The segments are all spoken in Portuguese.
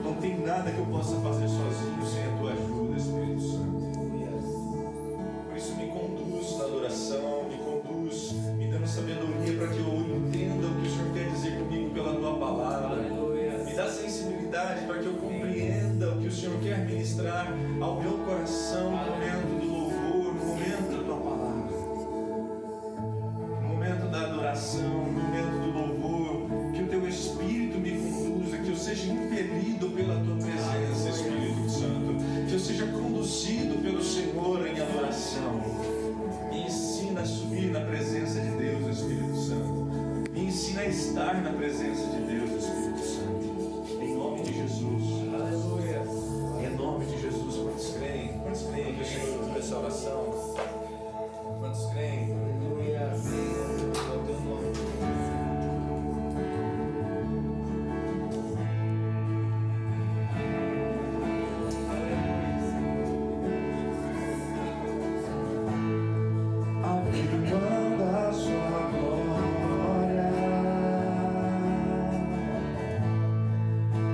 Não tem nada que eu possa fazer sozinho sem a tua ajuda, Espírito Santo. Por isso me conduz na adoração, me conduz, me dando sabedoria para que eu entenda o que o Senhor quer dizer comigo pela tua palavra. Me dá sensibilidade para que eu compreenda o que o Senhor quer ministrar ao meu coração no momento do louvor, no momento da tua palavra, no momento da adoração, no momento do louvor. Que o teu Espírito me conduza, que eu seja impelido pela tua presença, Espírito Santo, que eu seja conduzido pelo Senhor em adoração. Me ensina a subir na presença de Deus, Espírito Santo. Me ensina a estar na presença de Deus, Espírito Santo. Em nome de Jesus. Aleluia. Em nome de Jesus. Quantos creem? Quantos creem que o Senhor ouviu essa oração? Quantos creem? Aleluia. Amém. É o teu nome. Afirmando a sua glória,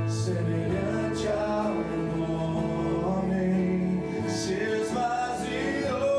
semelhante a um homem, se esvaziou.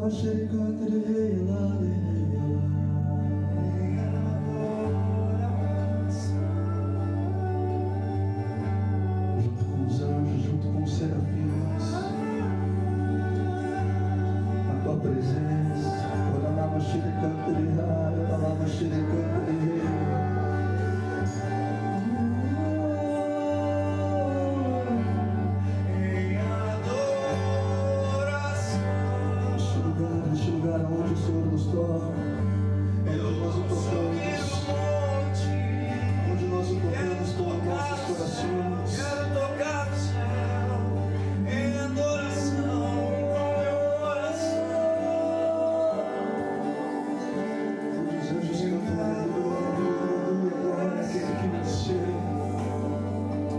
Junto com os anjos, junto com os serafins, a tua presença. Ora lava xerecantere, ora lava xerecantere. Este lugar onde o Senhor nos toca, onde nós o tocamos, onde nós o tocamos com os nossos corações. Quero tocar o céu em adoração com meu coração. Os anjos cantando, glória àquele que venceu,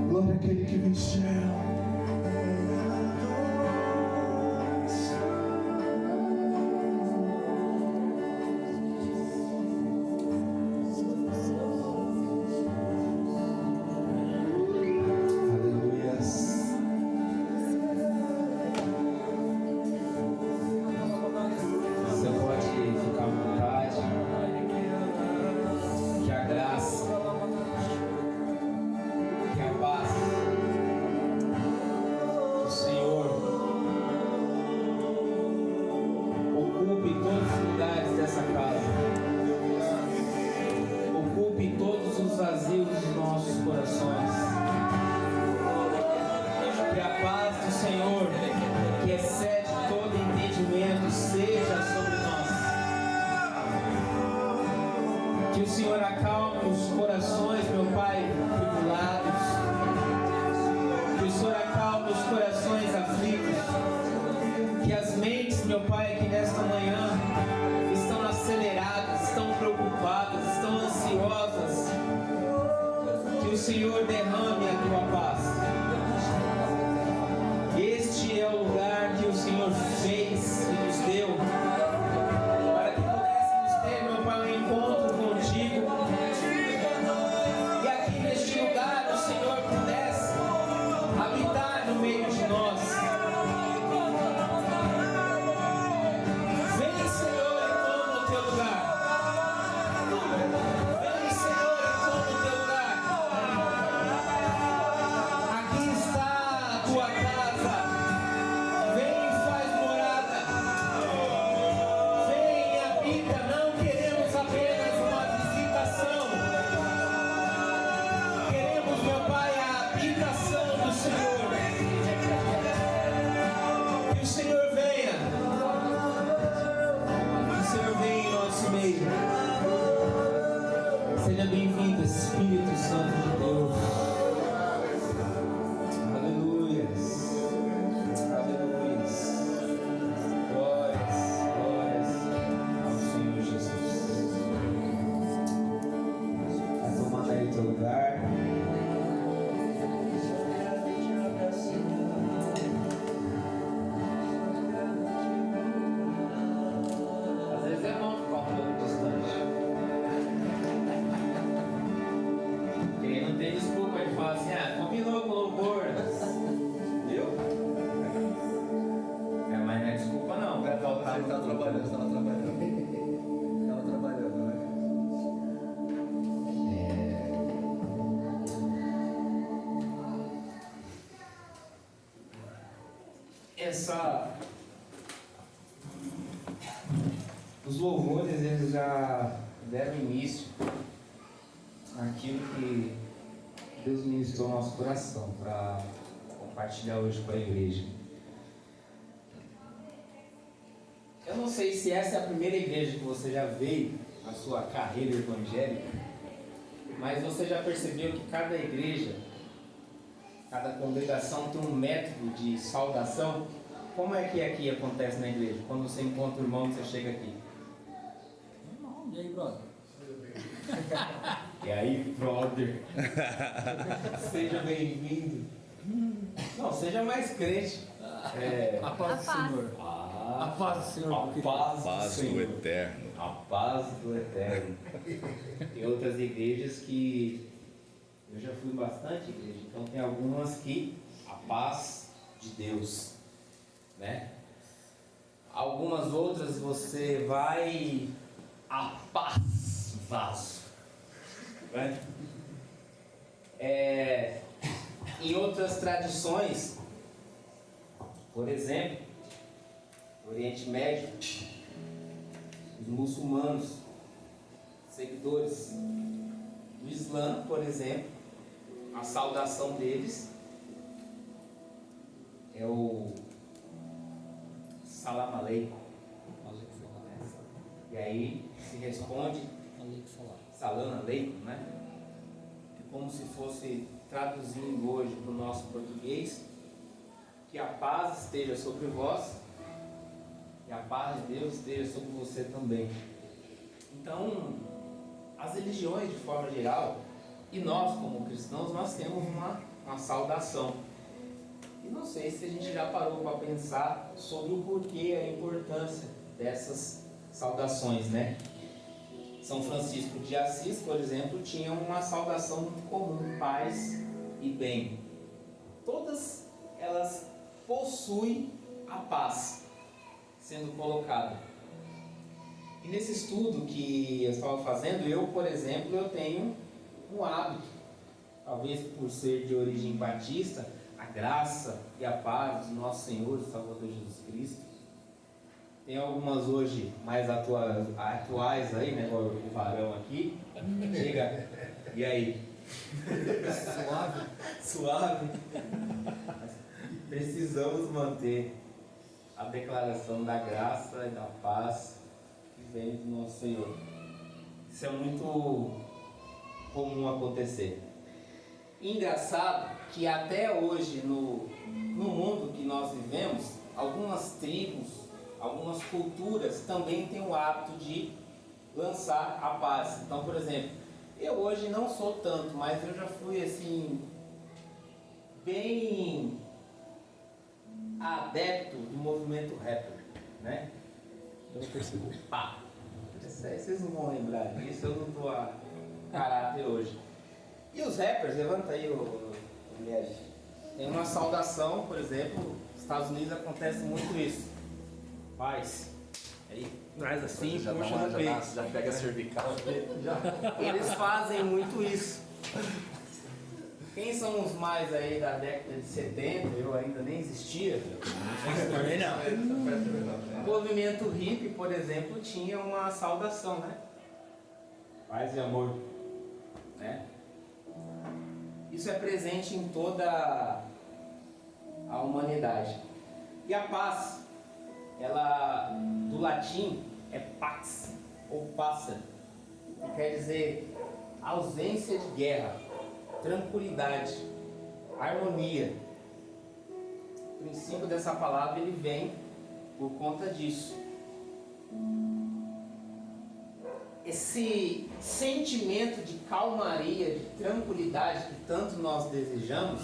glória àquele que venceu. Os louvores, eles já deram início àquilo que Deus ministrou no nosso coração para compartilhar hoje com a igreja. Eu não sei se essa é a primeira igreja que você já veio na sua carreira evangélica, mas você já percebeu que cada igreja, cada congregação tem um método de saudação? Como é que aqui acontece na igreja? Quando você encontra o irmão, você chega aqui. E aí, brother? E aí, brother? Seja bem-vindo. Não, seja mais crente. A paz do Senhor. A paz do Senhor. A paz do Senhor. Eterno. A paz do Eterno. Tem outras igrejas que eu já fui bastante igreja, então tem algumas que a paz de Deus, né? Algumas outras você vai a paz, vaso. Né? Em outras tradições, por exemplo, no Oriente Médio, os muçulmanos, seguidores do Islã, por exemplo, a saudação deles é o Salam Aleikum. E aí se responde Salam Aleikum, né? É como se fosse traduzindo hoje para o nosso português: que a paz esteja sobre vós e a paz de Deus esteja sobre você também. Então, as religiões de forma geral, e nós como cristãos, nós temos uma saudação. E não sei se a gente já parou para pensar sobre o porquê, a importância dessas saudações, né? São Francisco de Assis, por exemplo, tinha uma saudação muito comum: paz e bem. Todas elas possuem a paz sendo colocada. E nesse estudo que eu estava fazendo, eu, por exemplo, eu tenho um hábito, talvez por ser de origem batista, a graça e a paz do nosso Senhor e Salvador Jesus Cristo. Tem algumas hoje mais atuais aí, né? O varão aqui. Chega. E aí? Suave. Precisamos manter a declaração da graça e da paz que vem do nosso Senhor. Isso é muito comum acontecer. Engraçado que até hoje no mundo que nós vivemos, algumas tribos, algumas culturas também têm o hábito de lançar a paz. Então, por exemplo, eu hoje não sou tanto, mas eu já fui assim bem adepto do movimento rapper, né? Eu percebo. Pá! Vocês não vão lembrar disso, eu não estou a caráter hoje. E os rappers, levanta aí, mulheres. Tem uma saudação, por exemplo, nos Estados Unidos acontece muito isso. Paz. Aí traz assim, já puxa no peito. já pega a cervical. Eles fazem muito isso. Quem são os mais aí da década de 70? Eu ainda nem existia. Também não. O movimento hippie, por exemplo, tinha uma saudação, né? Paz e amor. Né? Isso é presente em toda a humanidade. E a paz, ela do latim é pax ou passa, que quer dizer ausência de guerra, tranquilidade, harmonia. O princípio dessa palavra ele vem por conta disso. Esse sentimento de calmaria, de tranquilidade que tanto nós desejamos,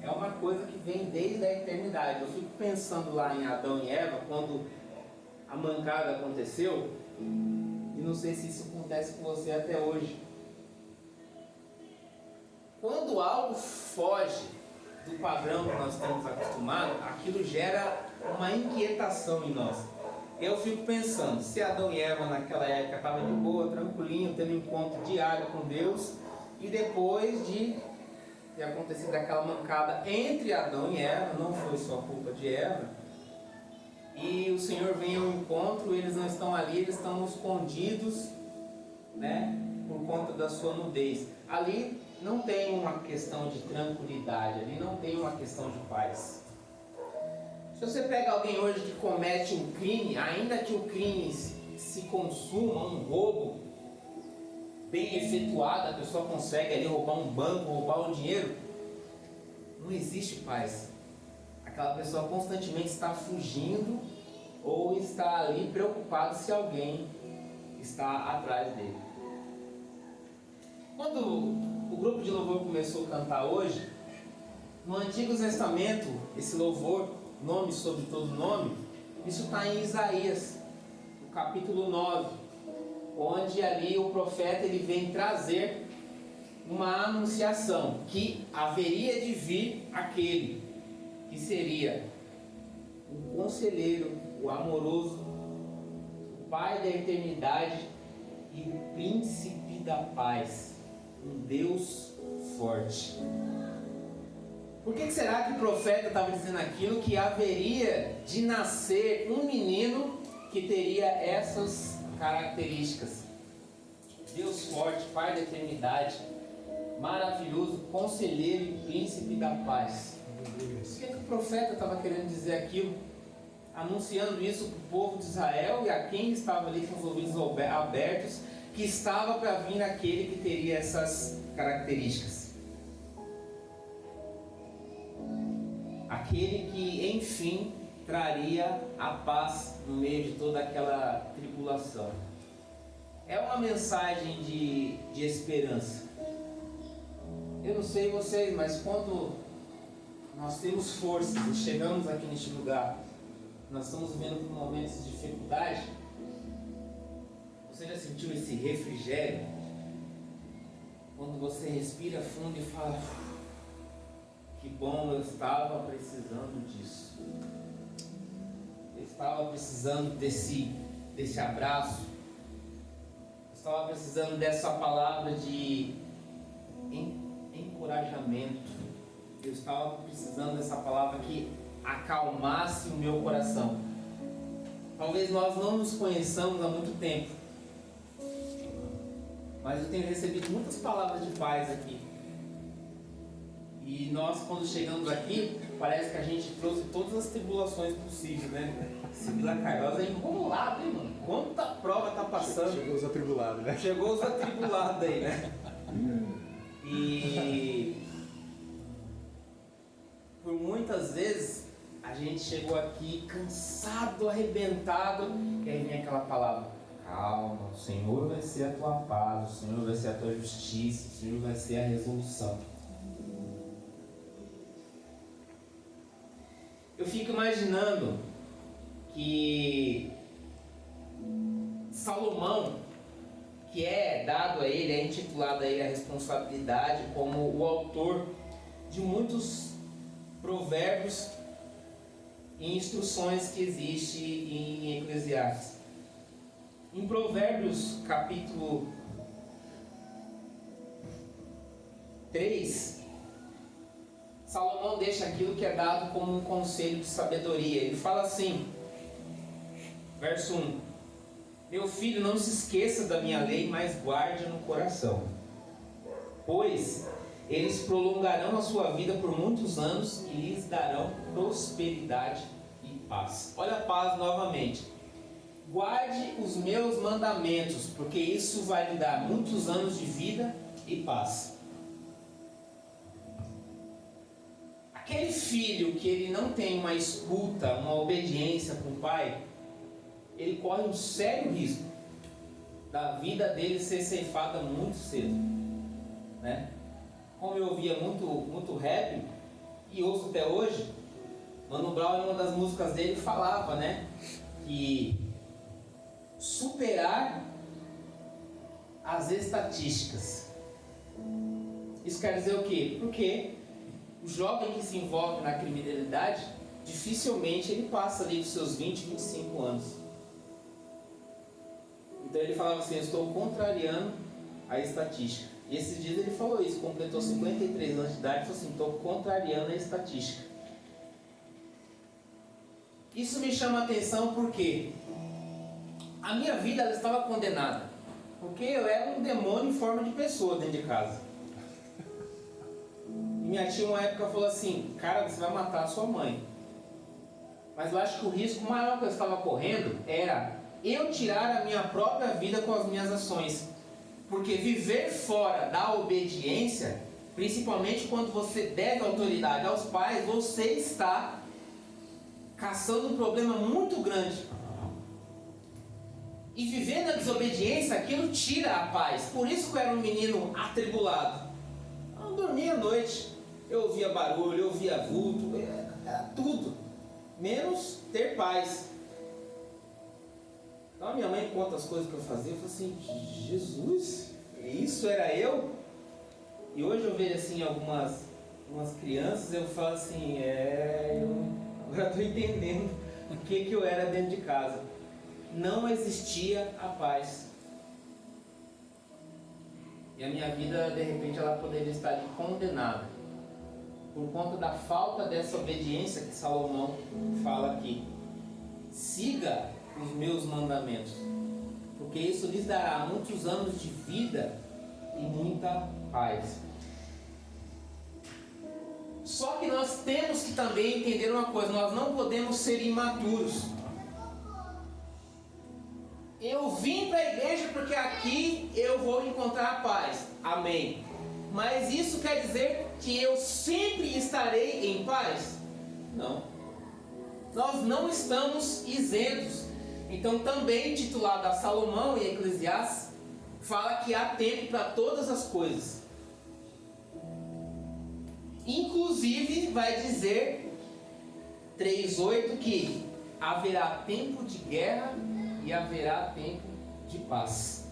é uma coisa que vem desde a eternidade. Eu fico pensando lá em Adão e Eva, quando a mancada aconteceu, e não sei se isso acontece com você até hoje. Quando algo foge do padrão que nós estamos acostumados, aquilo gera uma inquietação em nós. Eu fico pensando, se Adão e Eva naquela época estavam de boa, tranquilinho, tendo encontro diário com Deus, e depois de ter acontecido aquela mancada entre Adão e Eva, não foi só culpa de Eva, e o Senhor vem ao encontro, eles não estão ali, eles estão escondidos, né, por conta da sua nudez. Ali não tem uma questão de tranquilidade, ali não tem uma questão de paz. Se você pega alguém hoje que comete um crime, ainda que o crime se consuma, um roubo bem efetuado, a pessoa consegue ali roubar um banco, roubar um dinheiro, não existe paz. Aquela pessoa constantemente está fugindo ou está ali preocupado se alguém está atrás dele. Quando o grupo de louvor começou a cantar hoje, no Antigo Testamento, esse louvor, nome sobre todo nome, isso está em Isaías, no capítulo 9, onde ali o profeta ele vem trazer uma anunciação que haveria de vir aquele que seria o conselheiro, o o amoroso, o Pai da eternidade e o príncipe da paz, um Deus forte. Por que será que o profeta estava dizendo aquilo, que haveria de nascer um menino que teria essas características? Deus forte, Pai da eternidade, maravilhoso, conselheiro e príncipe da paz. Por que o profeta estava querendo dizer aquilo? Anunciando isso para o povo de Israel e a quem estava ali com os ouvidos abertos, que estava para vir aquele que teria essas características. Aquele que, enfim, traria a paz no meio de toda aquela tribulação. É uma mensagem de esperança. Eu não sei vocês, mas quando nós temos forças e chegamos aqui neste lugar, nós estamos vivendo por momentos de dificuldade. Você já sentiu esse refrigério? Quando você respira fundo e fala: que bom, eu estava precisando disso. Eu estava precisando desse abraço. Eu estava precisando dessa palavra de encorajamento. Eu estava precisando dessa palavra que acalmasse o meu coração. Talvez nós não nos conheçamos há muito tempo, mas eu tenho recebido muitas palavras de paz aqui. E nós, quando chegamos aqui, parece que a gente trouxe todas as tribulações possíveis, né? Sibila Cardosa é enrolada, hein, mano? Quanta prova tá passando. Chegou os atribulados, né? Chegou os atribulados aí, né? E por muitas vezes a gente chegou aqui cansado, arrebentado, e aí vem aquela palavra: calma, o Senhor vai ser a tua paz, o Senhor vai ser a tua justiça, o Senhor vai ser a resolução. Eu fico imaginando que Salomão, que é dado a ele, é intitulado a ele a responsabilidade como o autor de muitos provérbios e instruções que existe em Eclesiastes. Em Provérbios capítulo 3, Salomão deixa aquilo que é dado como um conselho de sabedoria. Ele fala assim, verso 1: meu filho, não se esqueça da minha lei, mas guarde no coração, pois eles prolongarão a sua vida por muitos anos e lhes darão prosperidade e paz. Olha a paz novamente. Guarde os meus mandamentos, porque isso vai lhe dar muitos anos de vida e paz. Aquele filho que ele não tem uma escuta, uma obediência com o pai, ele corre um sério risco da vida dele ser ceifada muito cedo, né? Como eu ouvia muito rap e ouço até hoje, Mano Brown, em uma das músicas dele, falava, né, que superar as estatísticas. Isso quer dizer o quê? Porque o jovem que se envolve na criminalidade, dificilmente ele passa ali dos seus 20, 25 anos. Então ele falava assim: eu estou contrariando a estatística. E esses dias ele falou isso, completou 53 anos de idade e falou assim: estou contrariando a estatística. Isso me chama a atenção porque a minha vida ela estava condenada, porque eu era um demônio em forma de pessoa dentro de casa. E minha tia uma época falou assim: cara, você vai matar a sua mãe. Mas eu acho que o risco maior que eu estava correndo era eu tirar a minha própria vida com as minhas ações. Porque viver fora da obediência, principalmente quando você deve autoridade aos pais, você está caçando um problema muito grande. E viver na desobediência, aquilo tira a paz. Por isso que eu era um menino atribulado. Eu não dormia à noite. Eu ouvia barulho, eu ouvia vulto, era tudo, menos ter paz. Então a minha mãe conta as coisas que eu fazia, eu falo assim: Jesus, isso era eu? E hoje eu vejo assim algumas crianças, eu falo assim: eu agora estou entendendo o que eu era dentro de casa. Não existia a paz. E a minha vida, de repente, ela poderia estar condenada por conta da falta dessa obediência que Salomão fala aqui. Siga os meus mandamentos, porque isso lhes dará muitos anos de vida e muita paz. Só que nós temos que também entender uma coisa: nós não podemos ser imaturos. Eu vim para a igreja porque aqui eu vou encontrar a paz. Amém. Mas isso quer dizer que eu sempre estarei em paz? Não. Nós não estamos isentos. Então também titulado a Salomão e Eclesiastes fala que há tempo para todas as coisas. Inclusive vai dizer 3:8 que haverá tempo de guerra e haverá tempo de paz.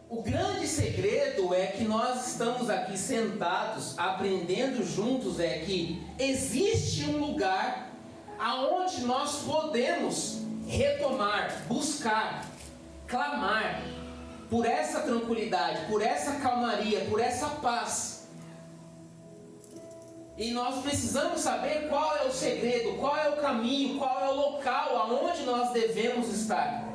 O grande segredo é que nós estamos aqui sentados, aprendendo juntos, é que existe um lugar aonde nós podemos retomar, buscar, clamar por essa tranquilidade, por essa calmaria, por essa paz. E nós precisamos saber qual é o segredo, qual é o caminho, qual é o local aonde nós devemos estar.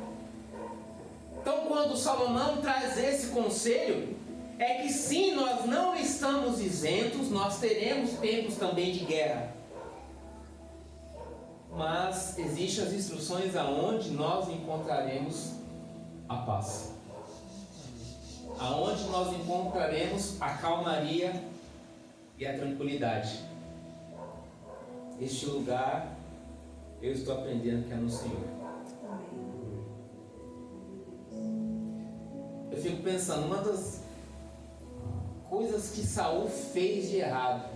Então, quando Salomão traz esse conselho, é que sim, nós não estamos isentos, nós teremos tempos também de guerra. Mas existem as instruções aonde nós encontraremos a paz. Aonde nós encontraremos a calmaria e a tranquilidade. Este lugar eu estou aprendendo que é no Senhor. Eu fico pensando, uma das coisas que Saul fez de errado,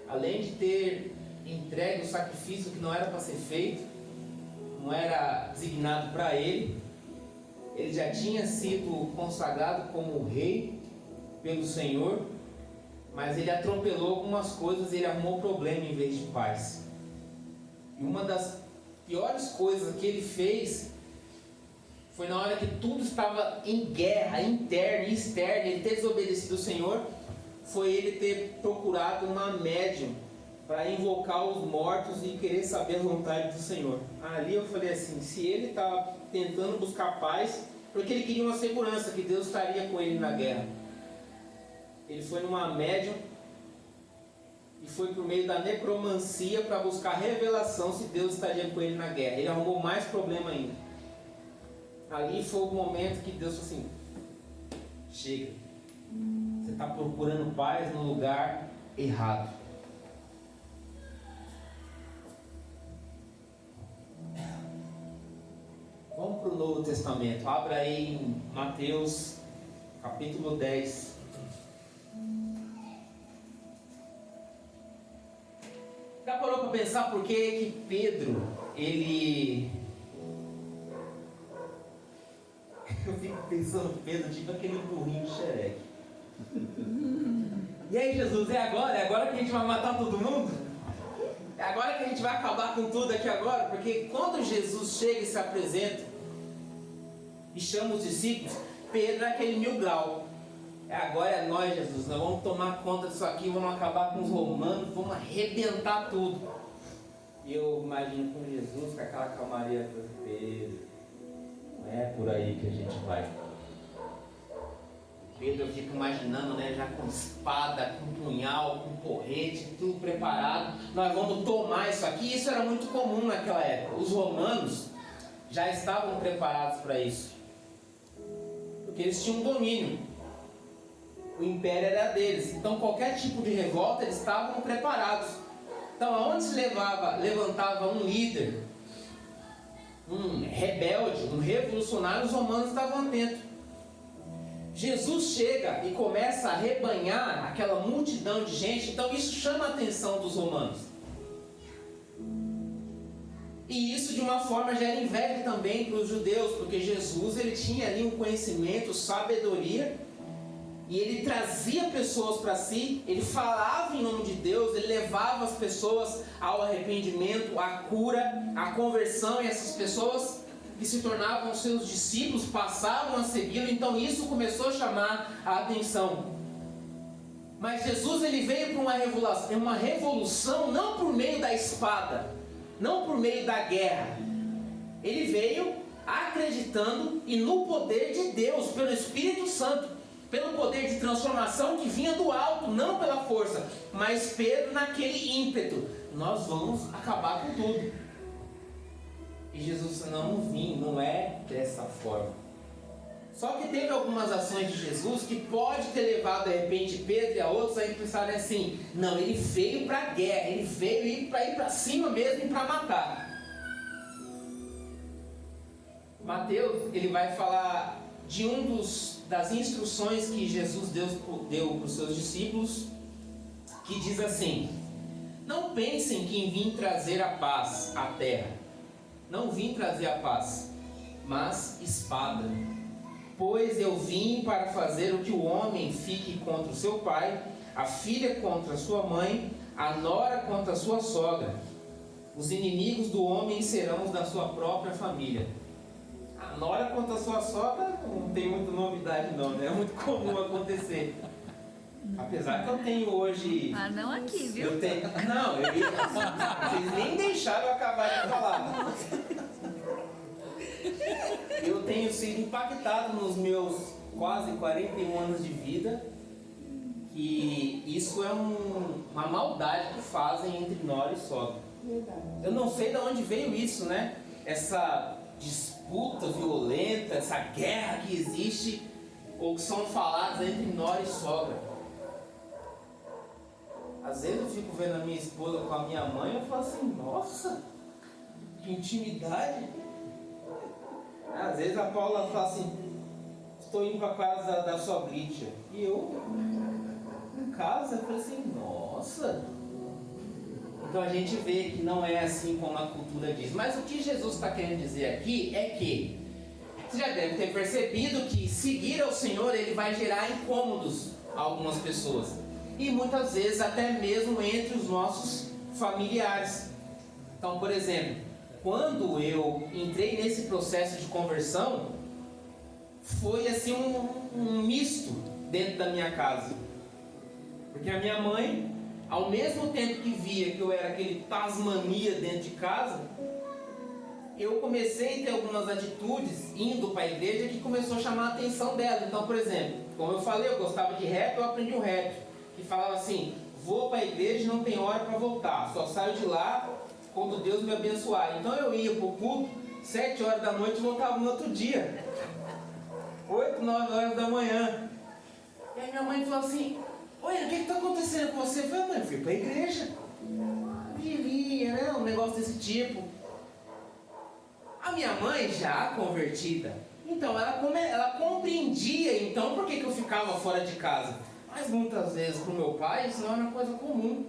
além de ter entregue o sacrifício que não era para ser feito, não era designado para ele, ele já tinha sido consagrado como rei pelo Senhor, mas ele atropelou algumas coisas e ele arrumou problema em vez de paz. E uma das piores coisas que ele fez foi na hora que tudo estava em guerra, interna e externa, ele ter desobedecido o Senhor, foi ele ter procurado uma médium para invocar os mortos e querer saber a vontade do Senhor. Ali eu falei assim, se ele estava tentando buscar paz, porque ele queria uma segurança que Deus estaria com ele na guerra. Ele foi numa médium e foi por meio da necromancia para buscar revelação se Deus estaria com ele na guerra. Ele arrumou mais problema ainda. Ali foi o momento que Deus falou assim, chega, você está procurando paz no lugar errado. Vamos para o Novo Testamento. Abra aí em Mateus capítulo 10. Já parou para pensar por que Pedro, ele... Eu fico pensando Pedro tipo aquele burrinho de xereque. E aí Jesus, é agora? É agora que a gente vai matar todo mundo? É agora que a gente vai acabar com tudo aqui agora? Porque quando Jesus chega e se apresenta e chama os discípulos, Pedro é aquele 1000 grau. Agora é nós, Jesus, nós vamos tomar conta disso aqui, vamos acabar com os romanos, vamos arrebentar tudo. E eu imagino com Jesus, com aquela calmaria, Pedro, não é por aí que a gente vai. Pedro, eu fico imaginando, né, já com espada, com punhal, com porrete, tudo preparado. Nós vamos tomar isso aqui. Isso era muito comum naquela época. Os romanos já estavam preparados para isso, porque eles tinham domínio. O império era deles. Então qualquer tipo de revolta eles estavam preparados. Então aonde se levantava um líder, um rebelde, um revolucionário, os romanos estavam atentos. Jesus chega e começa a rebanhar aquela multidão de gente, então isso chama a atenção dos romanos. E isso de uma forma gera inveja também para os judeus, porque Jesus ele tinha ali um conhecimento, sabedoria, e ele trazia pessoas para si, ele falava em nome de Deus, ele levava as pessoas ao arrependimento, à cura, à conversão, e essas pessoas que se tornavam seus discípulos passavam a segui-lo. Então isso começou a chamar a atenção. Mas Jesus, ele veio para uma revolução não por meio da espada, não por meio da guerra. Ele veio acreditando e no poder de Deus, pelo Espírito Santo, pelo poder de transformação que vinha do alto, não pela força, mas Pedro naquele ímpeto: nós vamos acabar com tudo. E Jesus disse: não é dessa forma. Só que teve algumas ações de Jesus que pode ter levado de repente Pedro e a outros a pensarem assim: não, ele veio para a guerra, ele veio para ir para cima mesmo e para matar. Mateus, ele vai falar de das instruções que Jesus deu para os seus discípulos, que diz assim: não pensem que vim trazer a paz à terra. Não vim trazer a paz, mas espada. Pois eu vim para fazer o que o homem fique contra o seu pai, a filha contra a sua mãe, a nora contra a sua sogra. Os inimigos do homem serão os da sua própria família. A nora contra a sua sogra não tem muita novidade não, né? É muito comum acontecer. Apesar que eu tenho hoje... não aqui, viu? Eu tenho... Não, vocês nem deixaram eu acabar de falar. Eu tenho sido impactado nos meus quase 41 anos de vida, que isso é uma maldade que fazem entre nora e sogra. Eu não sei de onde veio isso, né? Essa disputa violenta, essa guerra que existe, ou que são faladas entre nora e sogra. Às vezes eu fico vendo a minha esposa com a minha mãe e eu falo assim: nossa, que intimidade. Às vezes a Paula fala assim: estou indo para a casa da sogrita. E eu, em casa, eu falei assim: nossa. Então a gente vê que não é assim como a cultura diz. Mas o que Jesus está querendo dizer aqui é que você já deve ter percebido que seguir ao Senhor, ele vai gerar incômodos a algumas pessoas. E muitas vezes até mesmo entre os nossos familiares. Então, por exemplo, quando eu entrei nesse processo de conversão, foi assim um misto dentro da minha casa. Porque a minha mãe, ao mesmo tempo que via que eu era aquele tasmania dentro de casa, eu comecei a ter algumas atitudes indo para a igreja que começou a chamar a atenção dela. Então, por exemplo, como eu falei, eu gostava de rap, eu aprendi um rap que falava assim: vou para a igreja e não tem hora para voltar, só saio de lá quando Deus me abençoar. Então eu ia para o culto 7 horas da noite e voltava no outro dia, 8, 9 horas da manhã. E aí minha mãe falou assim: olha, o que está acontecendo com você? Eu falei: mãe, eu fui para a igreja, vivia, né, um negócio desse tipo. A minha mãe, já convertida, então ela compreendia então por que eu ficava fora de casa. Mas muitas vezes para o meu pai isso não era uma coisa comum.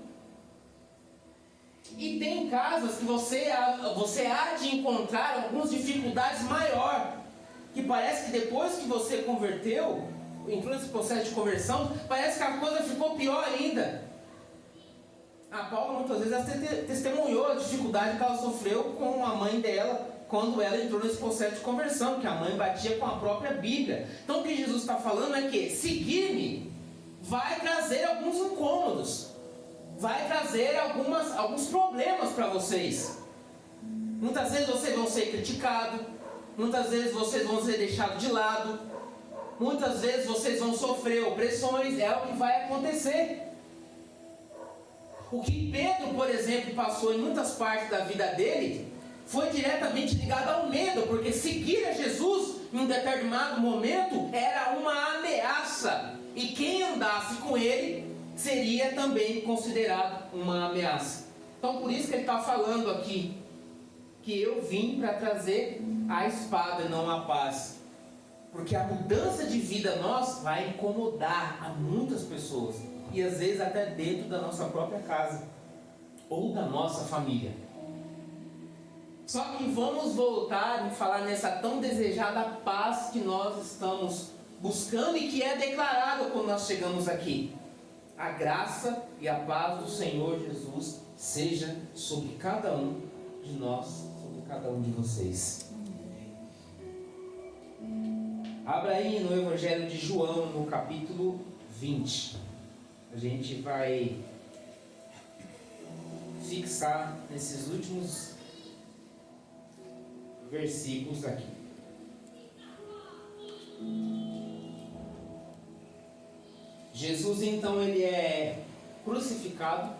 E tem casas que você há de encontrar algumas dificuldades maior, que parece que depois que você converteu, entrou nesse processo de conversão, parece que a coisa ficou pior ainda. A Paula muitas vezes testemunhou a dificuldade que ela sofreu com a mãe dela quando ela entrou nesse processo de conversão, que a mãe batia com a própria Bíblia. Então o que Jesus está falando é que seguir-me vai trazer alguns incômodos, vai trazer alguns problemas para vocês. Muitas vezes vocês vão ser criticados, muitas vezes vocês vão ser deixados de lado, muitas vezes vocês vão sofrer opressões, é o que vai acontecer. O que Pedro, por exemplo, passou em muitas partes da vida dele, foi diretamente ligado ao medo, porque seguir a Jesus em um determinado momento era uma ameaça, e quem andasse com ele seria também considerado uma ameaça. Então por isso que ele está falando aqui, que eu vim para trazer a espada e não a paz, porque a mudança de vida nossa vai incomodar a muitas pessoas, e às vezes até dentro da nossa própria casa, ou da nossa família. Só que vamos voltar e falar nessa tão desejada paz que nós estamos buscando e que é declarado quando nós chegamos aqui. A graça e a paz do Senhor Jesus seja sobre cada um de nós, sobre cada um de vocês. Abra aí no Evangelho de João, no capítulo 20. A gente vai fixar nesses últimos versículos aqui. Jesus então ele é crucificado,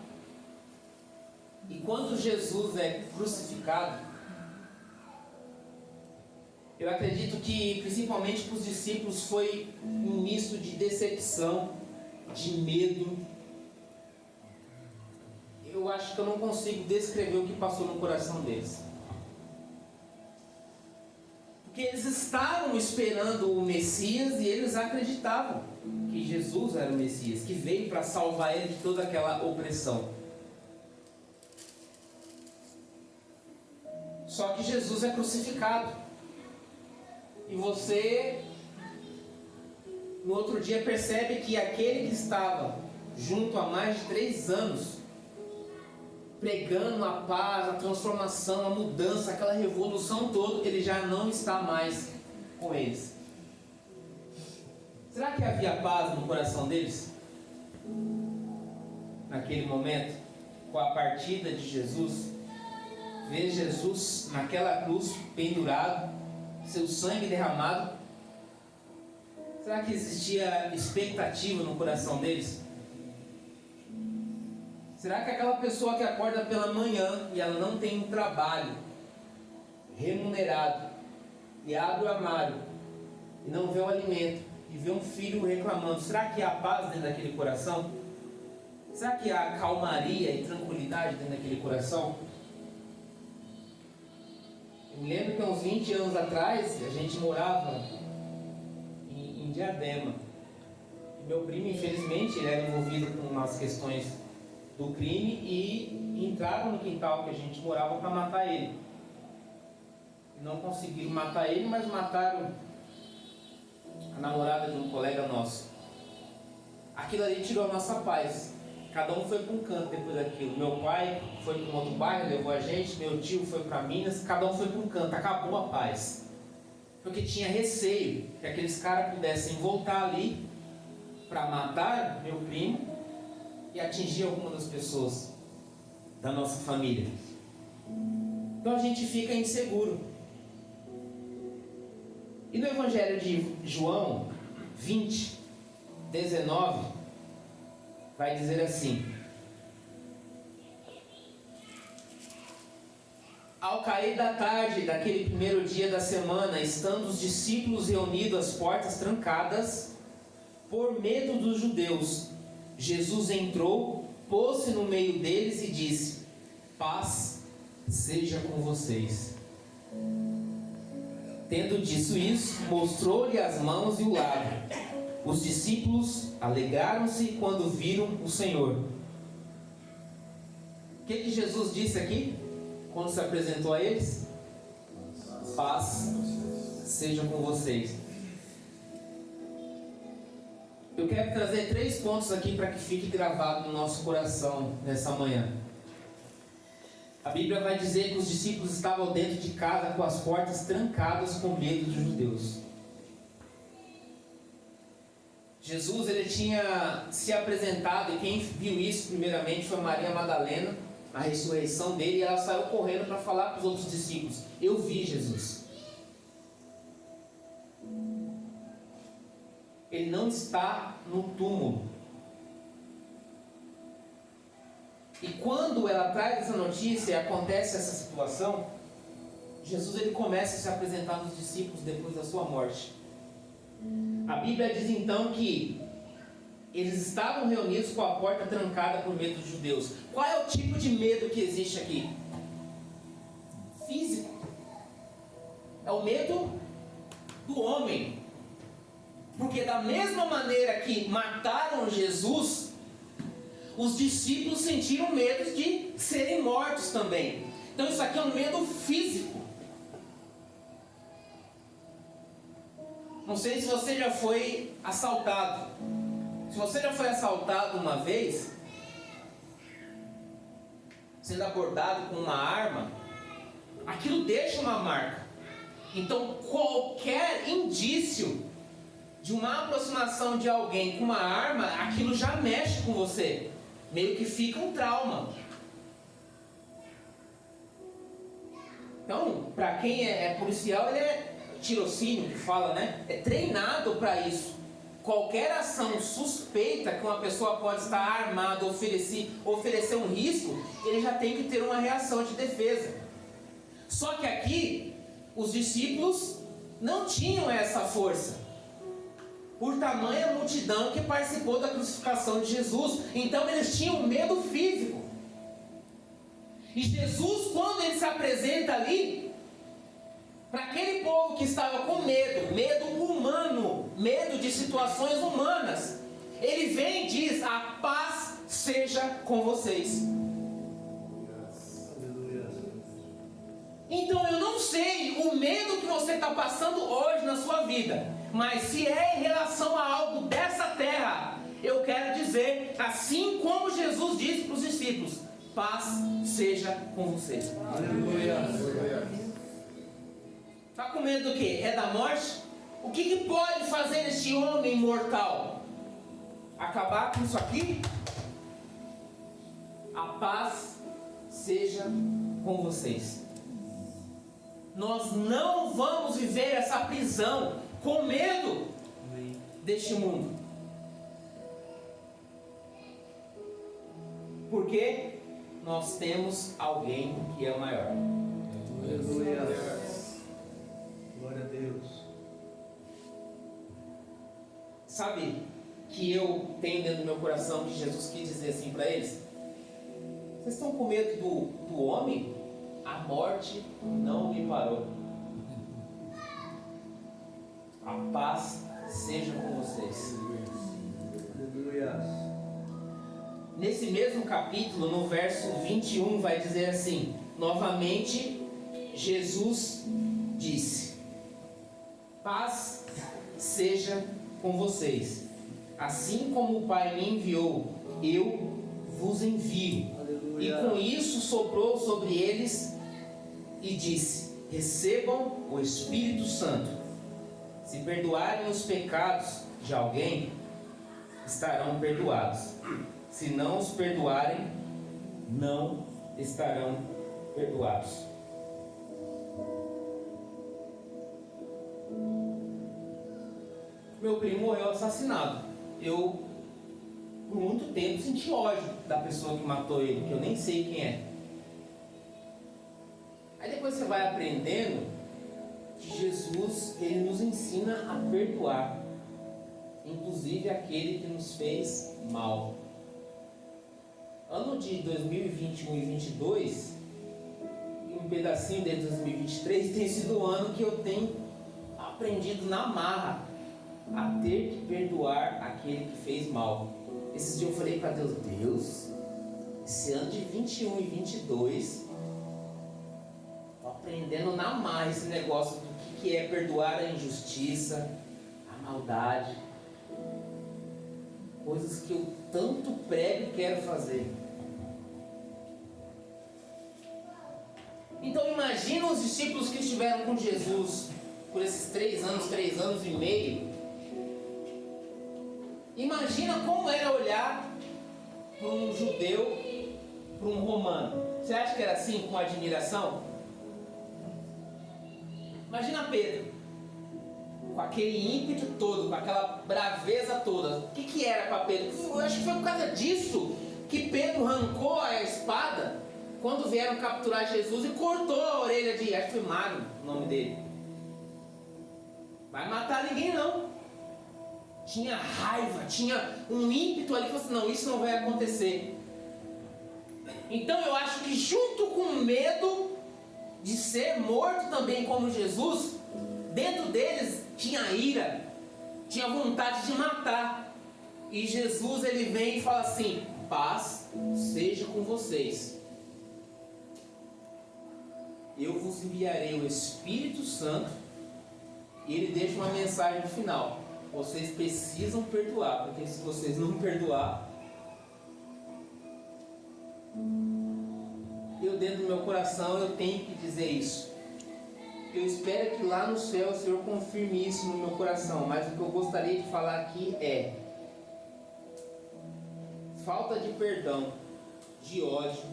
e quando Jesus é crucificado, eu acredito que principalmente para os discípulos foi um misto de decepção, de medo. Eu acho que eu não consigo descrever o que passou no coração deles. Porque eles estavam esperando o Messias e eles acreditavam que Jesus era o Messias, que veio para salvar ele de toda aquela opressão. Só que Jesus é crucificado. E você, no outro dia, percebe que aquele que estava junto há mais de 3 anos, pregando a paz, a transformação, a mudança, aquela revolução toda, ele já não está mais com eles. Será que havia paz no coração deles? Naquele momento, com a partida de Jesus, ver Jesus naquela cruz pendurado, seu sangue derramado. Será que existia expectativa no coração deles? Será que aquela pessoa que acorda pela manhã e ela não tem um trabalho remunerado e abre o armário e não vê o alimento e vê um filho reclamando, será que há paz dentro daquele coração? Será que há calmaria e tranquilidade dentro daquele coração? Eu me lembro que há uns 20 anos atrás a gente morava em Diadema. E meu primo, infelizmente, ele era envolvido com umas questões do crime e entraram no quintal que a gente morava para matar ele. E não conseguiram matar ele, mas mataram a namorada de um colega nosso. Aquilo ali tirou a nossa paz. Cada um foi para um canto depois daquilo. Meu pai foi para um outro bairro, levou a gente. Meu tio foi para Minas. Cada um foi para um canto. Acabou a paz. Porque tinha receio que aqueles caras pudessem voltar ali para matar meu primo e atingir alguma das pessoas da nossa família. Então a gente fica inseguro. E no Evangelho de João 20, 19, vai dizer assim: ao cair da tarde daquele primeiro dia da semana, estando os discípulos reunidos às portas trancadas, por medo dos judeus, Jesus entrou, pôs-se no meio deles e disse: paz seja com vocês. Tendo dito isso, mostrou-lhe as mãos e o lado. Os discípulos alegraram-se quando viram o Senhor. O que Jesus disse aqui, quando se apresentou a eles? Paz seja com vocês. Eu quero trazer 3 pontos aqui para que fique gravado no nosso coração nessa manhã. A Bíblia vai dizer que os discípulos estavam dentro de casa com as portas trancadas com medo dos judeus. Jesus ele tinha se apresentado, e quem viu isso primeiramente foi Maria Madalena, a ressurreição dele, e ela saiu correndo para falar para os outros discípulos: eu vi Jesus. Ele não está no túmulo. E quando ela traz essa notícia e acontece essa situação, Jesus ele começa a se apresentar aos discípulos depois da sua morte. A Bíblia diz então que eles estavam reunidos com a porta trancada por medo dos judeus. Qual é o tipo de medo que existe aqui? Físico. É o medo do homem. Porque da mesma maneira que mataram Jesus, os discípulos sentiram medo de serem mortos também. Então isso aqui é um medo físico. Não sei se você já foi assaltado. Se você já foi assaltado uma vez, sendo abordado com uma arma, aquilo deixa uma marca. Então qualquer indício de uma aproximação de alguém com uma arma, aquilo já mexe com você. Meio que fica um trauma. Então, para quem é policial, ele é tirocínio que fala, né? É treinado para isso. Qualquer ação suspeita que uma pessoa pode estar armada, oferecer um risco, ele já tem que ter uma reação de defesa. Só que aqui, os discípulos não tinham essa força, por tamanha multidão que participou da crucificação de Jesus. Então eles tinham medo físico. E Jesus, quando ele se apresenta ali, para aquele povo que estava com medo, medo humano, medo de situações humanas, ele vem e diz: a paz seja com vocês. Então eu não sei o medo que você está passando hoje na sua vida, mas se é em relação a algo dessa terra, eu quero dizer, assim como Jesus disse para os discípulos: paz seja com vocês. Aleluia. Está com medo do quê? É da morte? O que pode fazer este homem mortal? Acabar com isso aqui? A paz seja com vocês. Nós não vamos viver essa prisão com medo deste mundo. Porque nós temos alguém que é o maior. Aleluia. Glória a Deus. Sabe que eu tenho dentro do meu coração que Jesus quis dizer assim para eles: vocês estão com medo do homem? A morte não me parou. A paz seja com vocês. Aleluia. Nesse mesmo capítulo, no verso 21, vai dizer assim: novamente Jesus disse: paz seja com vocês. Assim como o Pai me enviou, eu vos envio. Aleluia. E com isso soprou sobre eles e disse: recebam o Espírito Santo. Se perdoarem os pecados de alguém, estarão perdoados. Se não os perdoarem, não estarão perdoados. Meu primo morreu assassinado. Eu, por muito tempo, senti ódio da pessoa que matou ele, que eu nem sei quem é. Aí depois você vai aprendendo que Jesus, ele nos ensina a perdoar, inclusive aquele que nos fez mal. Ano de 2021 e 2022, e um pedacinho de 2023, tem sido o ano que eu tenho aprendido na marra a ter que perdoar aquele que fez mal. Esses dias eu falei para Deus: Deus, esse ano de 21 e 22, estou aprendendo na marra esse negócio do que é perdoar a injustiça, a maldade, coisas que eu tanto prego e quero fazer. Então imagina os discípulos que estiveram com Jesus por esses 3 anos e meio. Imagina como era olhar para um judeu, para um romano. Você acha que era assim, com admiração? Imagina Pedro, com aquele ímpeto todo, com aquela braveza toda. O que era para Pedro? Eu acho que foi por causa disso que Pedro arrancou a espada quando vieram capturar Jesus e cortou a orelha de, acho que foi Magno o nome dele. Vai matar ninguém não. Tinha raiva, tinha um ímpeto ali, falou assim: não, isso não vai acontecer. Então eu acho que junto com o medo de ser morto também como Jesus, dentro deles tinha ira, tinha vontade de matar. E Jesus, ele vem e fala assim: paz seja com vocês. Eu vos enviarei o Espírito Santo E ele deixa uma mensagem no final: vocês precisam perdoar, porque se vocês não perdoar, eu dentro do meu coração eu tenho que dizer isso. Eu espero que lá no céu o Senhor confirme isso no meu coração, mas o que eu gostaria de falar aqui é: falta de perdão, de ódio,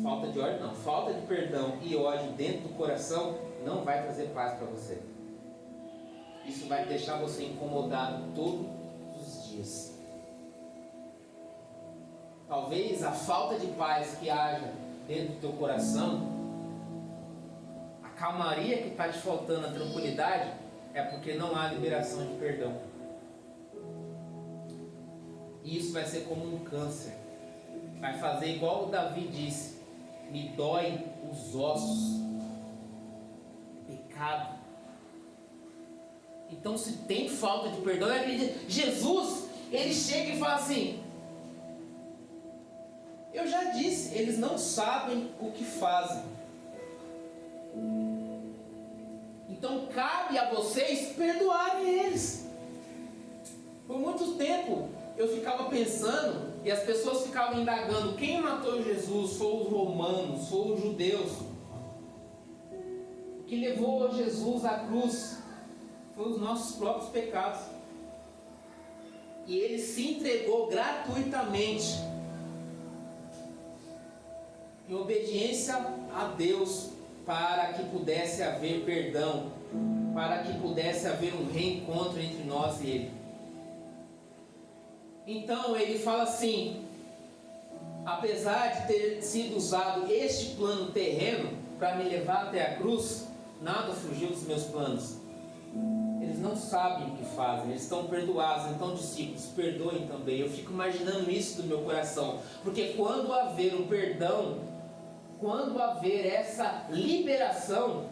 falta de perdão e ódio dentro do coração não vai trazer paz para você. Isso vai deixar você incomodado todos os dias. Talvez a falta de paz que haja dentro do teu coração, a calmaria que está te faltando, a tranquilidade, é porque não há liberação de perdão. E isso vai ser como um câncer. Vai fazer igual o Davi disse: me dói os ossos. Pecado. Então, se tem falta de perdão, Jesus, ele chega e fala assim: eu já disse, eles não sabem o que fazem. Então cabe a vocês perdoarem eles. Por muito tempo eu ficava pensando, e as pessoas ficavam indagando: quem matou Jesus? Foram os romanos, foram os judeus. O que levou Jesus à cruz foram os nossos próprios pecados. E ele se entregou gratuitamente, em obediência a Deus, para que pudesse haver perdão, para que pudesse haver um reencontro entre nós e Ele. Então ele fala assim: apesar de ter sido usado este plano terreno para me levar até a cruz, nada fugiu dos meus planos. Eles não sabem o que fazem, eles estão perdoados. Então, discípulos, perdoem também. Eu fico imaginando isso do meu coração, porque quando haver um perdão, quando haver essa liberação,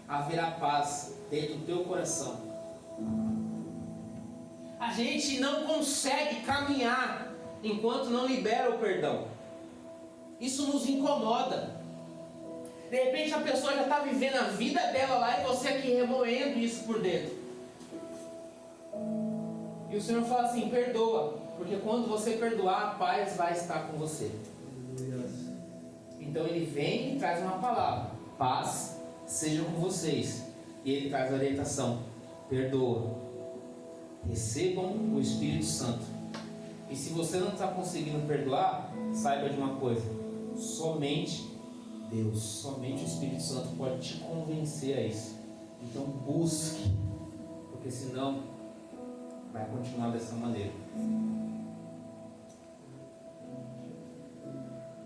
haverá paz dentro do teu coração. A gente não consegue caminhar enquanto não libera o perdão. Isso nos incomoda. De repente a pessoa já está vivendo a vida dela lá e você aqui remoendo isso por dentro. E o Senhor fala assim: perdoa, porque quando você perdoar, a paz vai estar com você. Então ele vem e traz uma palavra: paz seja com vocês. E ele traz a orientação: perdoa. Recebam o Espírito Santo. E se você não está conseguindo perdoar, saiba de uma coisa: somente Deus, somente o Espírito Santo pode te convencer a isso. Então busque, porque senão vai continuar dessa maneira.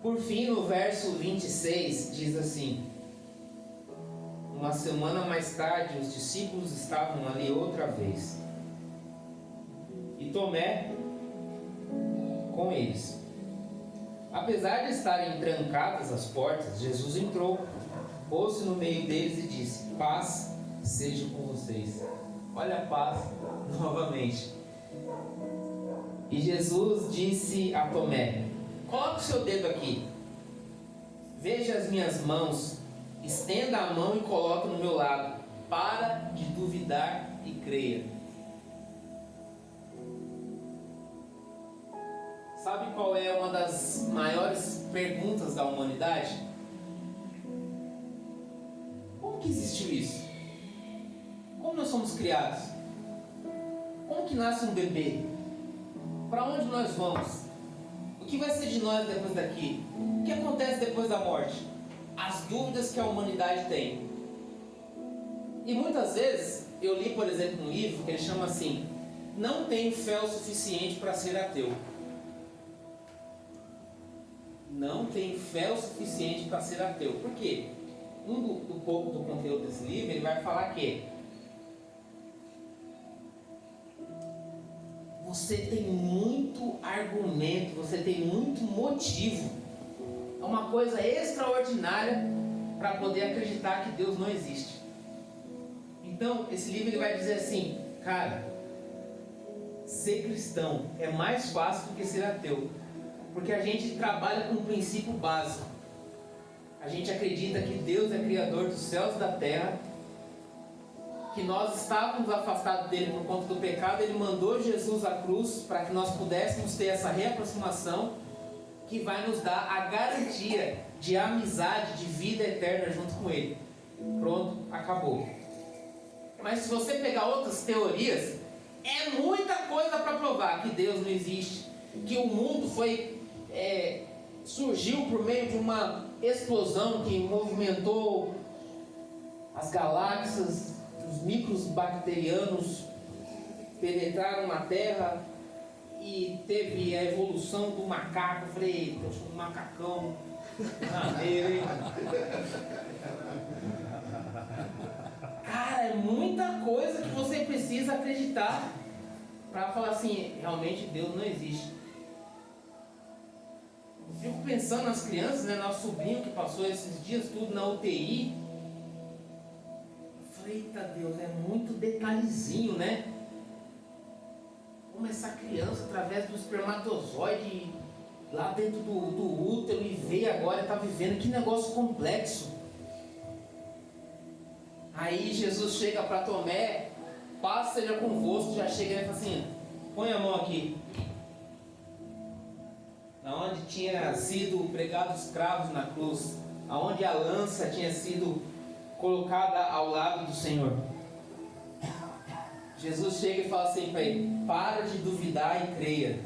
Por fim, no verso 26 diz assim: uma semana mais tarde os discípulos estavam ali outra vez, e Tomé com eles. Apesar de estarem trancadas as portas, Jesus entrou, pôs-se no meio deles e disse: paz seja com vocês. Olha a paz novamente. E Jesus disse a Tomé: coloque o seu dedo aqui, veja as minhas mãos, estenda a mão e coloque no meu lado. Para de duvidar e creia. Sabe qual é uma das maiores perguntas da humanidade? Como que existiu isso? Como nós somos criados? Como que nasce um bebê? Para onde nós vamos? O que vai ser de nós depois daqui? O que acontece depois da morte? As dúvidas que a humanidade tem. E muitas vezes, eu li, por exemplo, um livro que ele chama assim: não tenho fé o suficiente para ser ateu. Não tenho fé o suficiente para ser ateu. Por quê? Um pouco do conteúdo desse livro, ele vai falar que você tem muito argumento, você tem muito motivo. É uma coisa extraordinária para poder acreditar que Deus não existe. Então, esse livro ele vai dizer assim: cara, ser cristão é mais fácil do que ser ateu. Porque a gente trabalha com um princípio básico. A gente acredita que Deus é criador dos céus e da terra, que nós estávamos afastados dele por conta do pecado, ele mandou Jesus à cruz para que nós pudéssemos ter essa reaproximação que vai nos dar a garantia de amizade, de vida eterna junto com ele. Pronto, acabou. Mas se você pegar outras teorias, é muita coisa para provar que Deus não existe, que o mundo surgiu por meio de uma explosão que movimentou as galáxias, os micros bacterianos penetraram na Terra e teve a evolução do macaco. Eu falei, poxa, um macacão na hein? Cara, é muita coisa que você precisa acreditar para falar assim, realmente Deus não existe. Eu fico pensando nas crianças, né? Nosso sobrinho que passou esses dias tudo na UTI. Eu falei, eita Deus, é muito detalhezinho, né? Como essa criança, através do espermatozoide, lá dentro do útero, e veio agora, está vivendo, que negócio complexo. Aí Jesus chega para Tomé, paz seja convosco, já chega e fala assim, põe a mão aqui. Aonde tinha sido pregados os cravos na cruz, aonde a lança tinha sido colocada ao lado do Senhor. Jesus chega e fala assim para ele, para de duvidar e creia.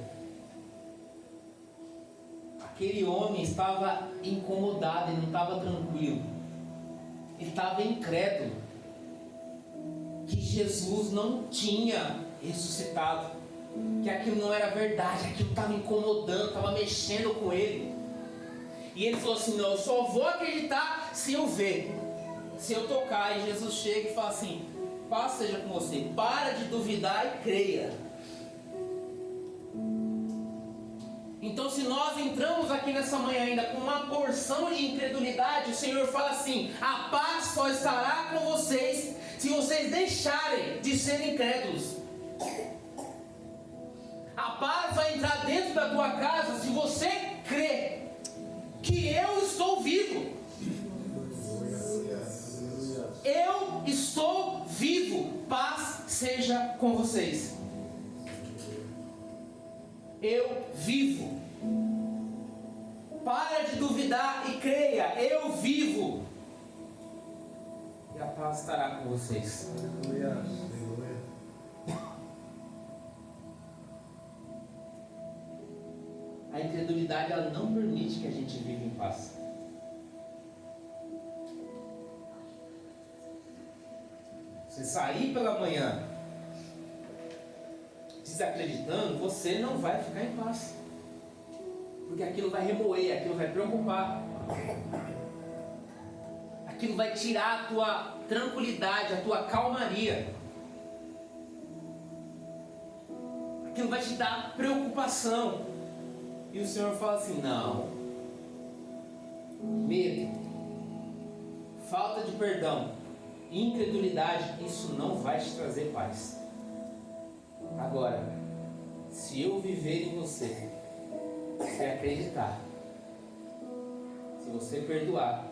Aquele homem estava incomodado, ele não estava tranquilo. Ele estava incrédulo que Jesus não tinha ressuscitado, que aquilo não era verdade, aquilo estava incomodando, estava mexendo com ele. E ele falou assim, não, eu só vou acreditar se eu ver, se eu tocar. E Jesus chega e fala assim, paz seja com você, para de duvidar e creia. Então, se nós entramos aqui nessa manhã ainda com uma porção de incredulidade, o Senhor fala assim, a paz só estará com vocês se vocês deixarem de ser incrédulos. A paz vai entrar dentro da tua casa se você crer que eu estou vivo. Eu estou vivo. Paz seja com vocês. Eu vivo. Para de duvidar e creia. Eu vivo. E a paz estará com vocês. A incredulidade, ela não permite que a gente viva em paz. Você sair pela manhã desacreditando, você não vai ficar em paz. Porque aquilo vai remoer, aquilo vai preocupar. Aquilo vai tirar a tua tranquilidade, a tua calmaria. Aquilo vai te dar preocupação. E o Senhor fala assim, não. Medo, falta de perdão, incredulidade, isso não vai te trazer paz. Agora, se eu viver em você, se acreditar, se você perdoar,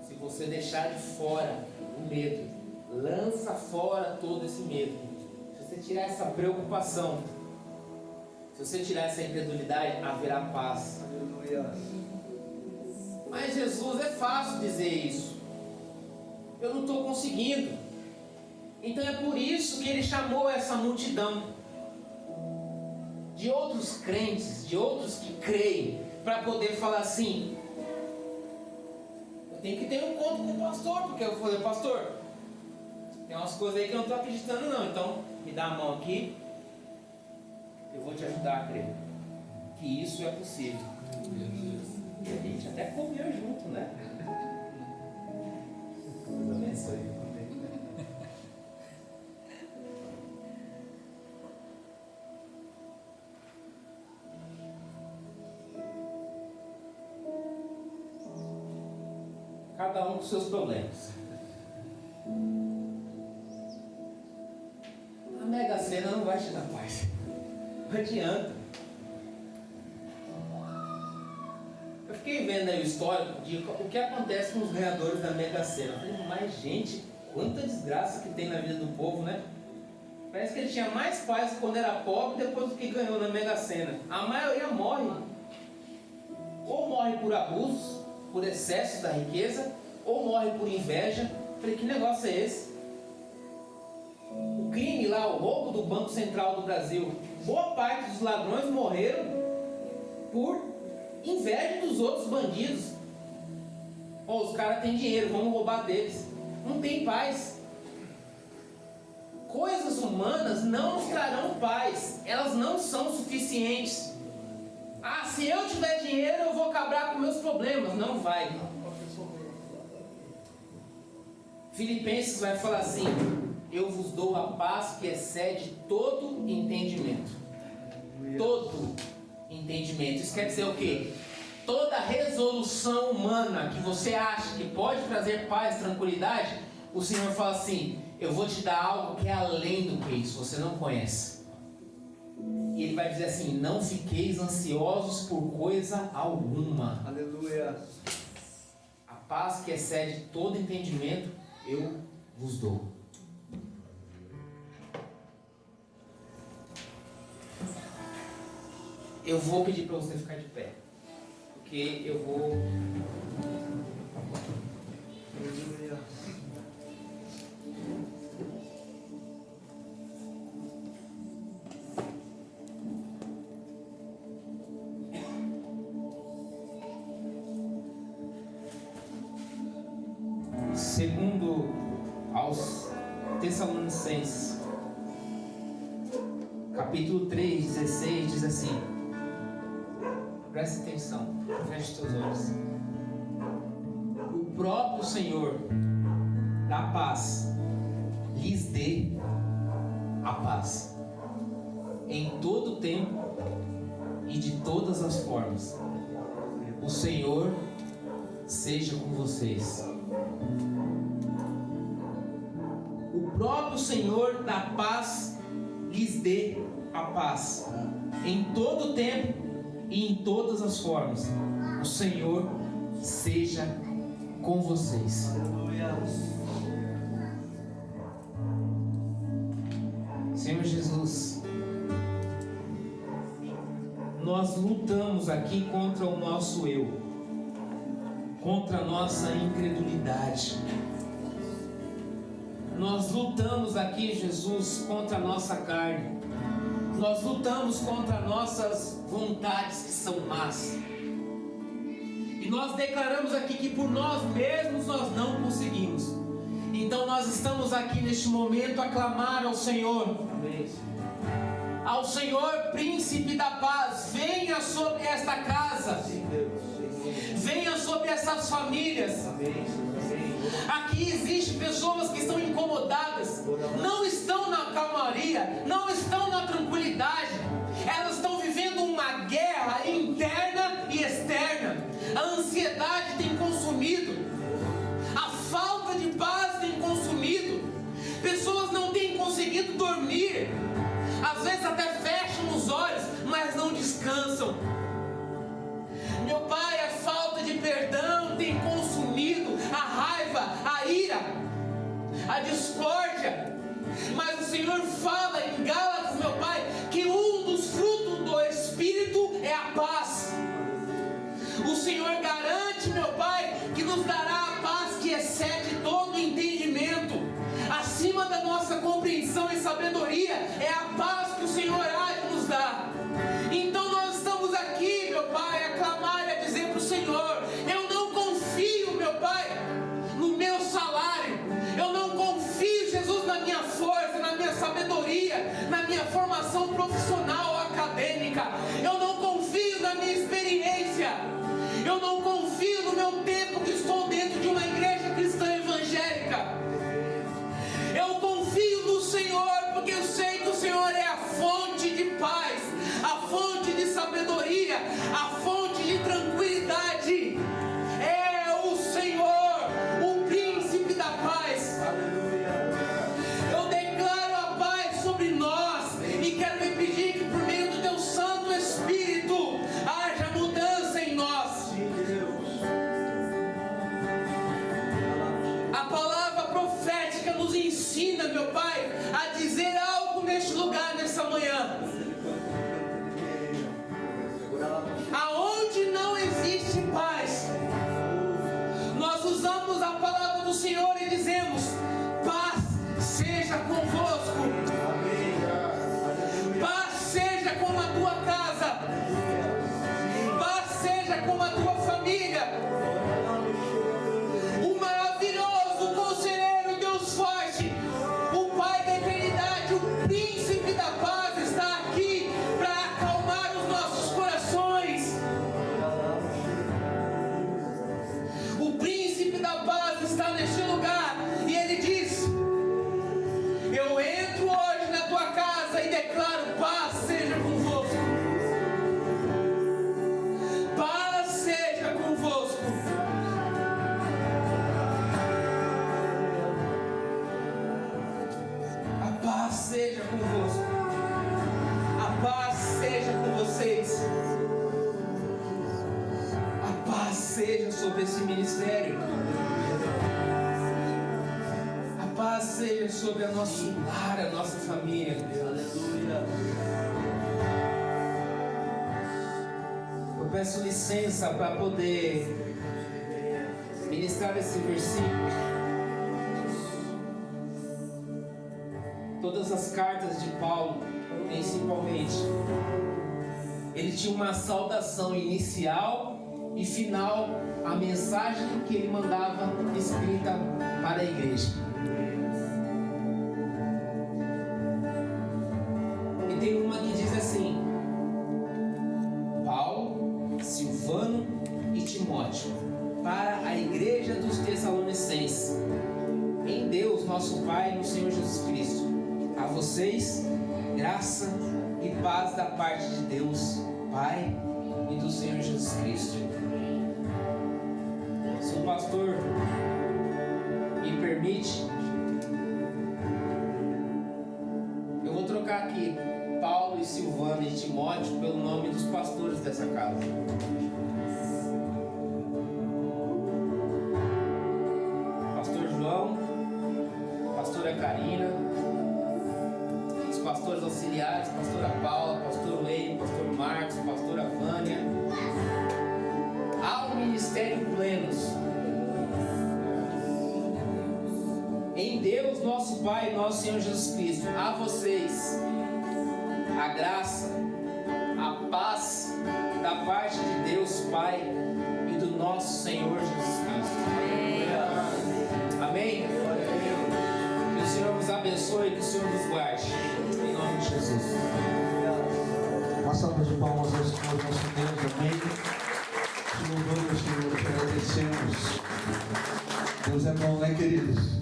se você deixar de fora o medo, lança fora todo esse medo. Se você tirar essa preocupação, se você tirar essa incredulidade, haverá paz. Mas Jesus, é fácil dizer isso. Eu não estou conseguindo. Então é por isso que ele chamou essa multidão de outros crentes, de outros que creem, para poder falar assim, eu tenho que ter um encontro com o pastor, porque eu falei, pastor, tem umas coisas aí que eu não estou acreditando não, então me dá a mão aqui, eu vou te ajudar a crer que isso é possível. E a gente até comeu junto, né? Deus abençoe. Cada um com seus problemas. A Mega Sena não vai te dar paz. Não adianta. Eu fiquei vendo aí o histórico de o que acontece com os ganhadores da Mega Sena. Eu falei, mas gente, Quanta desgraça que tem na vida do povo, né? Parece que ele tinha mais paz quando era pobre depois do que ganhou na Mega Sena. A maioria morre. Ou morre por abusos, por excesso da riqueza, ou morre por inveja. Falei, que negócio é esse? O crime lá, o roubo do Banco Central do Brasil, boa parte dos ladrões morreram por inveja dos outros bandidos. Oh, os caras têm dinheiro, vamos roubar deles. Não tem paz. Coisas humanas não nos trarão paz. Elas não são suficientes. Ah, se eu tiver dinheiro eu vou acabar com meus problemas. Não vai. Filipenses vai falar assim: eu vos dou a paz que excede todo entendimento. Todo entendimento. Isso quer dizer o quê? Toda resolução humana que você acha que pode trazer paz, tranquilidade, o Senhor fala assim: eu vou te dar algo que é além do que isso, você não conhece. E Ele vai dizer assim: não fiqueis ansiosos por coisa alguma. Aleluia. A paz que excede todo entendimento, eu vos dou. Eu vou pedir para você ficar de pé, porque eu vou... Aleluia. Segundo aos Tessalonicenses, capítulo 3, 16, diz assim: preste atenção, feche teus olhos. O próprio Senhor da paz lhes dê a paz em todo tempo e de todas as formas. O Senhor seja com vocês. O próprio Senhor da paz lhes dê a paz em todo tempo e em todas as formas. O Senhor seja com vocês. Senhor Jesus, nós lutamos aqui contra o nosso eu, contra a nossa incredulidade. Nós lutamos aqui, Jesus, contra a nossa carne. Nós lutamos contra nossas vontades que são más. E nós declaramos aqui que por nós mesmos nós não conseguimos. Então nós estamos aqui neste momento a clamar ao Senhor. Ao Senhor, príncipe da paz, venha sobre esta casa. Venha sobre essas famílias. Aqui existem pessoas que estão incomodadas, não estão na calmaria, não estão na tranquilidade. Elas estão vivendo uma guerra interna e externa. A ansiedade tem consumido, a falta de paz tem consumido. Pessoas não têm conseguido dormir, às vezes até fecham os olhos, mas não descansam. Meu Pai, a falta de perdão tem consumido, a raiva, a ira, a discórdia. Mas o Senhor fala em Gálatas, meu Pai, que um dos frutos do Espírito é a paz. O Senhor garante, meu Pai, que nos dará a paz que excede todo entendimento, acima da nossa compreensão e sabedoria. É a paz que o Senhor há de nos dar. Então nós estamos aqui, meu Pai, a clamar e a dizer para o Senhor: eu não confio, meu Pai, no meu salário. Eu não confio, Jesus, na minha força, na minha sabedoria, na minha formação profissional ou acadêmica. Eu não confio na minha experiência. Eu não confio no meu tempo que estou dentro de uma igreja cristã evangélica. Eu confio no Senhor, porque eu sei que o Senhor é a fonte de paz, a fonte de sabedoria, a fonte de tranquilidade. É o Senhor, o príncipe da paz. Eu declaro a paz sobre nós e quero me pedir que ensina, meu Pai, a dizer algo neste lugar, nessa manhã. Aonde não existe paz, nós usamos a palavra do Senhor e dizemos: paz seja convosco. Paz seja com a tua casa. Paz seja com a tua família. O maravilhoso conselheiro, Deus forte, o Pai da eternidade, o príncipe da paz está aqui para acalmar os nossos corações. O príncipe da paz está neste lugar e ele diz: eu entro hoje na tua casa e declaro: paz seja convosco. Paz seja convosco. A paz seja convosco. A paz seja com vocês. A paz seja sobre esse ministério. A paz seja sobre a nosso lar, a nossa família. Eu peço licença para poder ministrar esse versículo. Todas as cartas de Paulo, principalmente, ele tinha uma saudação inicial e final, a mensagem que ele mandava escrita para a igreja. E tem uma que diz assim: Paulo, Silvano e Timóteo, para a igreja dos Tessalonicenses, em Deus nosso Pai e no Senhor Jesus Cristo. A vocês, graça e paz da parte de Deus, Pai e do Senhor Jesus Cristo. Se o pastor me permite, eu vou trocar aqui Paulo e Silvano e Timóteo pelo nome dos pastores dessa casa. Pastor João, pastora Karina, os pastores auxiliares, pastora Paula, pastor Wayne, pastor Marcos, pastora Vânia, ao ministério plenos. Em Deus nosso Pai e nosso Senhor Jesus Cristo, a vocês a graça, a paz da parte de Deus Pai e do nosso Senhor Jesus Cristo. Amém? Que o Senhor nos abençoe e que o Senhor nos guarde. Em nome de Jesus. Uma salva de palmas ao Senhor nosso Deus, amém? Te louvamos, Senhor, te agradecemos. Deus é bom, né, queridos?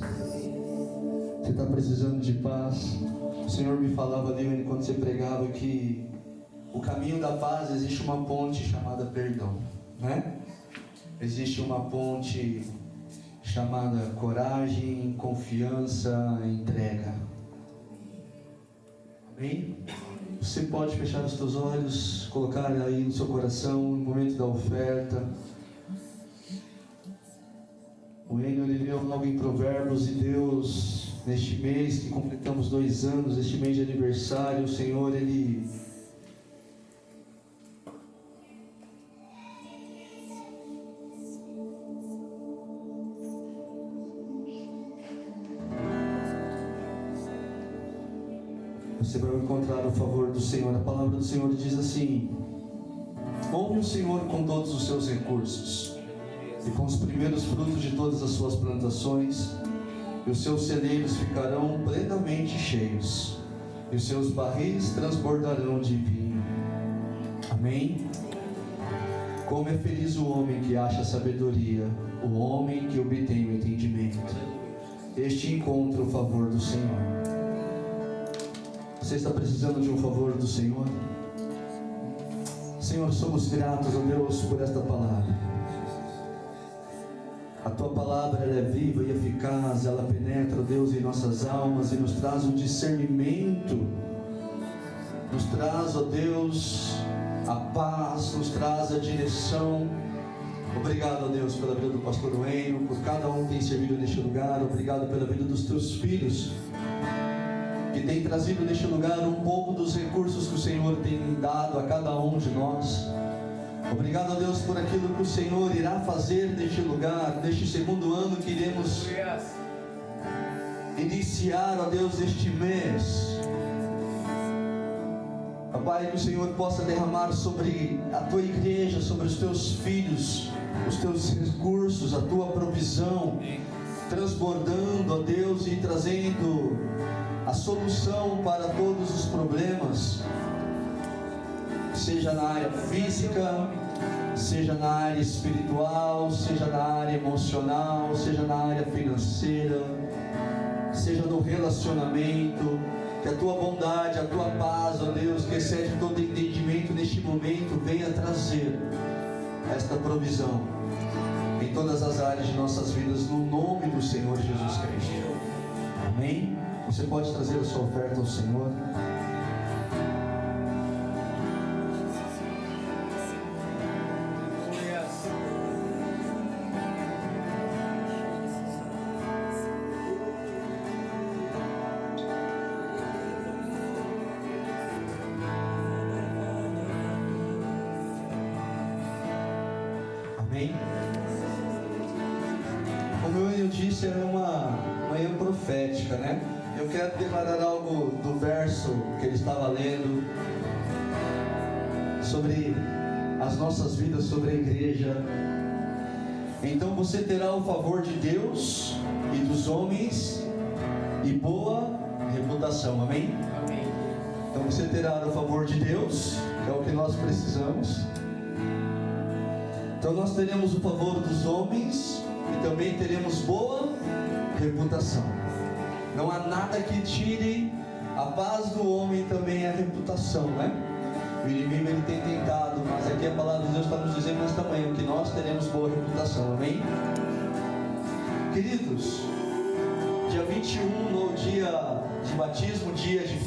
Você está precisando de paz. O Senhor me falava ali quando você pregava que o caminho da paz existe uma ponte chamada perdão, né? Existe uma ponte chamada coragem, confiança, entrega. Amém? Você pode fechar os seus olhos, colocar aí no seu coração no momento da oferta. O Enio, ele leu algo em Provérbios, e Deus, neste mês que completamos 2 anos, este mês de aniversário, o Senhor, Ele você vai encontrar o favor do Senhor. A palavra do Senhor diz assim: honre o Senhor com todos os seus recursos e com os primeiros frutos de todas as suas plantações, e os seus celeiros ficarão plenamente cheios, e os seus barris transbordarão de vinho. Amém? Como é feliz o homem que acha sabedoria, o homem que obtém o entendimento. Este encontra o favor do Senhor. Você está precisando de um favor do Senhor? Senhor, somos gratos a Deus por esta palavra. A Tua palavra, ela é viva e eficaz, ela penetra, Deus, em nossas almas e nos traz um discernimento, nos traz, ó Deus, a paz, nos traz a direção, Obrigado, ó Deus, pela vida do pastor Wayne, por cada um que tem servido neste lugar. Obrigado pela vida dos teus filhos, que tem trazido neste lugar um pouco dos recursos que o Senhor tem dado a cada um de nós. Obrigado, ó Deus, por aquilo que o Senhor irá fazer neste lugar, neste segundo ano que iremos iniciar, ó Deus, este mês. Pai, que o Senhor possa derramar sobre a tua igreja, sobre os teus filhos, os teus recursos, a tua provisão, transbordando, ó Deus, e trazendo a solução para todos os problemas, seja na área física, seja na área espiritual, seja na área emocional, seja na área financeira, seja no relacionamento. Que a tua bondade, a tua paz, ó Deus, que excede todo entendimento neste momento, venha trazer esta provisão em todas as áreas de nossas vidas, no nome do Senhor Jesus Cristo. Amém? Você pode trazer a sua oferta ao Senhor. Como eu disse, é uma manhã profética, né? Eu quero declarar algo do verso que ele estava lendo sobre as nossas vidas, sobre a igreja. Então você terá o favor de Deus e dos homens e boa reputação, amém? Amém. Então você terá o favor de Deus, que é o que nós precisamos. Então nós teremos o favor dos homens e também teremos boa reputação. Não há nada que tire a paz do homem, também a reputação, né? O inimigo ele tem tentado, mas aqui a palavra de Deus está nos dizendo nesta manhã que nós teremos boa reputação, amém? Queridos, dia 21, no dia de batismo, dia de